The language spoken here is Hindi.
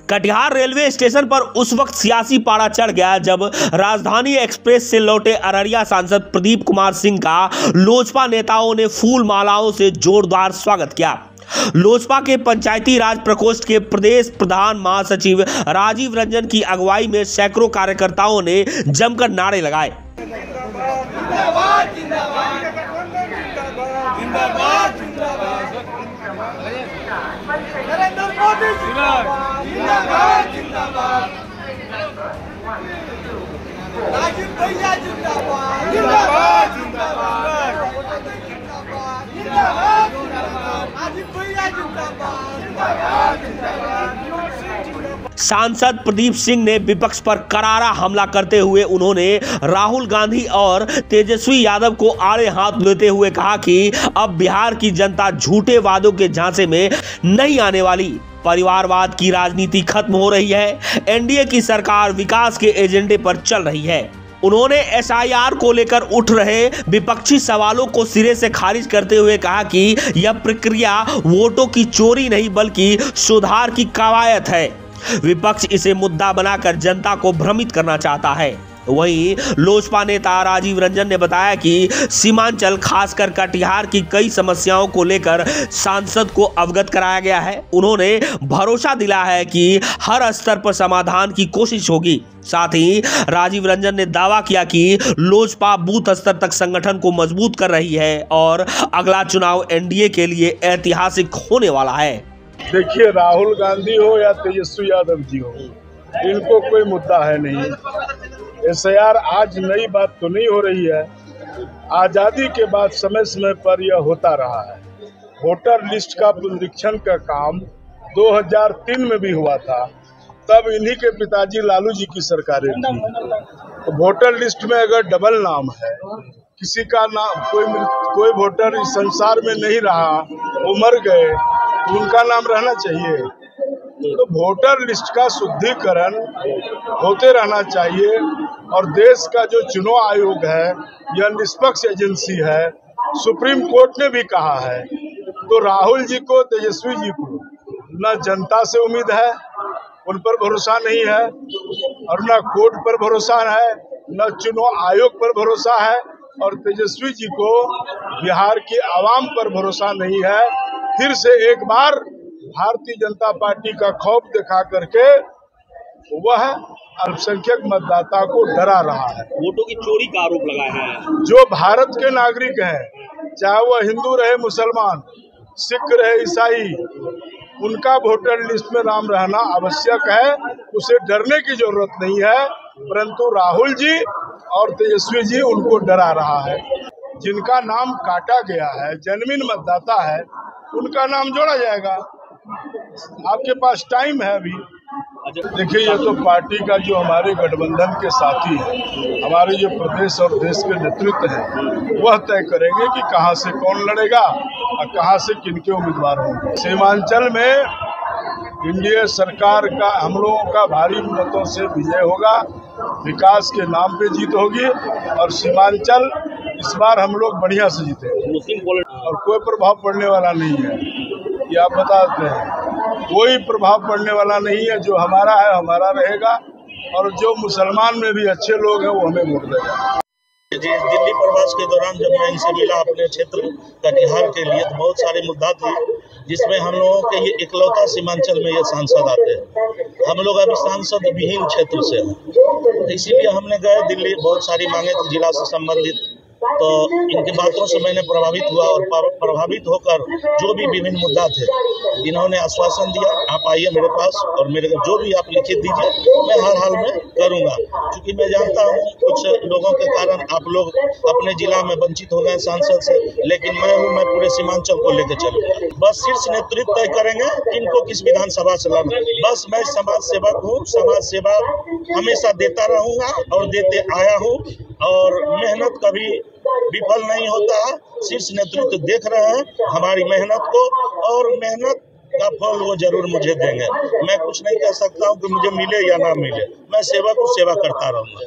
कटिहार रेलवे स्टेशन पर उस वक्त सियासी पारा चढ़ गया जब राजधानी एक्सप्रेस से लौटे अररिया सांसद प्रदीप कुमार सिंह का लोजपा नेताओं ने फूल मालाओं से जोरदार स्वागत किया। लोजपा के पंचायती राज प्रकोष्ठ के प्रदेश प्रधान महासचिव राजीव रंजन की अगुवाई में सैकड़ों कार्यकर्ताओं ने जमकर नारे लगाए। नरेंद्र मोदी जिंदाबाद जिंदाबाद, राजीव भैया जिंदाबाद जिंदाबाद जिंदाबाद, राजीव भैया जिंदाबाद जिंदाबाद जिंदाबाद। सांसद प्रदीप सिंह ने विपक्ष पर करारा हमला करते हुए उन्होंने राहुल गांधी और तेजस्वी यादव को आड़े हाथ लेते हुए कहा कि अब बिहार की जनता झूठे वादों के झांसे में नहीं आने वाली। परिवारवाद की राजनीति खत्म हो रही है। एनडीए की सरकार विकास के एजेंडे पर चल रही है। उन्होंने एसआईआर को लेकर उठ रहे विपक्षी सवालों को सिरे से खारिज करते हुए कहा कि यह प्रक्रिया वोटों की चोरी नहीं बल्कि सुधार की कवायद है। विपक्ष इसे मुद्दा बनाकर जनता को भ्रमित करना चाहता है। वहीं लोजपा नेता राजीव रंजन ने बताया कि सीमांचल खासकर कटिहार की कई समस्याओं को लेकर सांसद को अवगत कराया गया है। उन्होंने भरोसा दिलाया है कि हर स्तर पर समाधान की कोशिश होगी। साथ ही राजीव रंजन ने दावा किया कि लोजपा बूथ स्तर तक संगठन को मजबूत कर रही है और अगला चुनाव एनडीए के लिए ऐतिहासिक होने वाला है। देखिए, राहुल गांधी हो या तेजस्वी यादव जी हो, इनको कोई मुद्दा है नहीं। एसआईआर आज नई बात तो नहीं हो रही है। आज़ादी के बाद समय समय पर यह होता रहा है। वोटर लिस्ट का पुनरीक्षण का काम 2003 में भी हुआ था, तब इन्हीं के पिताजी लालू जी की सरकारें थी। तो वोटर लिस्ट में अगर डबल नाम है, किसी का नाम कोई वोटर इस संसार में नहीं रहा, वो मर गए, तो उनका नाम रहना चाहिए। तो वोटर लिस्ट का शुद्धिकरण होते रहना चाहिए। और देश का जो चुनाव आयोग है यह निष्पक्ष एजेंसी है, सुप्रीम कोर्ट ने भी कहा है। तो राहुल जी को, तेजस्वी जी को न जनता से उम्मीद है, उन पर भरोसा नहीं है, और न कोर्ट पर भरोसा है, न चुनाव आयोग पर भरोसा है, और तेजस्वी जी को बिहार की आवाम पर भरोसा नहीं है। फिर से एक बार भारतीय जनता पार्टी का खौफ दिखा करके वह अल्पसंख्यक मतदाता को डरा रहा है। वोटों की चोरी का आरोप लगाया है। जो भारत के नागरिक हैं, चाहे वह हिंदू रहे, मुसलमान, सिख रहे, ईसाई, उनका वोटर लिस्ट में नाम रहना आवश्यक है। उसे डरने की जरूरत नहीं है, परंतु राहुल जी और तेजस्वी जी उनको डरा रहा है। जिनका नाम काटा गया है, जेन्युइन मतदाता है, उनका नाम जोड़ा जाएगा। आपके पास टाइम है अभी। देखिए, ये तो पार्टी का जो हमारे गठबंधन के साथी है, हमारे जो प्रदेश और देश के नेतृत्व है, वह तय करेंगे कि कहां से कौन लड़ेगा और कहां से किनके उम्मीदवार होंगे। सीमांचल में एनडीए सरकार का, हम लोगों का भारी मतों से विजय होगा। विकास के नाम पे जीत होगी और सीमांचल इस बार हम लोग बढ़िया से जीतेंगे और कोई प्रभाव पड़ने वाला नहीं है। ये आप बताते हैं, कोई प्रभाव पड़ने वाला नहीं है। जो हमारा है हमारा रहेगा, और जो मुसलमान में भी अच्छे लोग हैं वो हमें वोट देगा। दिल्ली प्रवास के दौरान जब मैं इनसे मिला अपने क्षेत्र कटिहार के लिए, तो बहुत सारे मुद्दा थे जिसमें हम लोगों के ये इकलौता सीमांचल में ये सांसद आते हैं। हम लोग अभी सांसद विहीन क्षेत्र से हैं, तो इसीलिए हमने गए दिल्ली, बहुत सारी मांगे थी जिला से संबंधित। तो इनकी बातों से मैंने प्रभावित हुआ और प्रभावित होकर जो भी विभिन्न मुद्दा थे, इन्होंने आश्वासन दिया, आप आइए मेरे पास और मेरे जो भी आप लिखित दीजिए, मैं हर हाल में करूंगा। क्योंकि मैं जानता हूं कुछ लोगों के कारण आप लोग अपने जिला में वंचित हो गए सांसद से, लेकिन मैं पूरे सीमांचल को लेकर चलूंगा। बस शीर्ष नेतृत्व तय करेंगे किनको किस विधानसभा से लड़ना। बस मैं समाज सेवक हूँ, समाज सेवा हमेशा देता रहूंगा और देते आया हूँ, और मेहनत कभी विफल नहीं होता है। शीर्ष नेतृत्व देख रहे हैं हमारी मेहनत को, और मेहनत का फल वो जरूर मुझे देंगे। मैं कुछ नहीं कह सकता हूँ कि मुझे मिले या ना मिले, मैं सेवा को सेवा करता रहूंगा।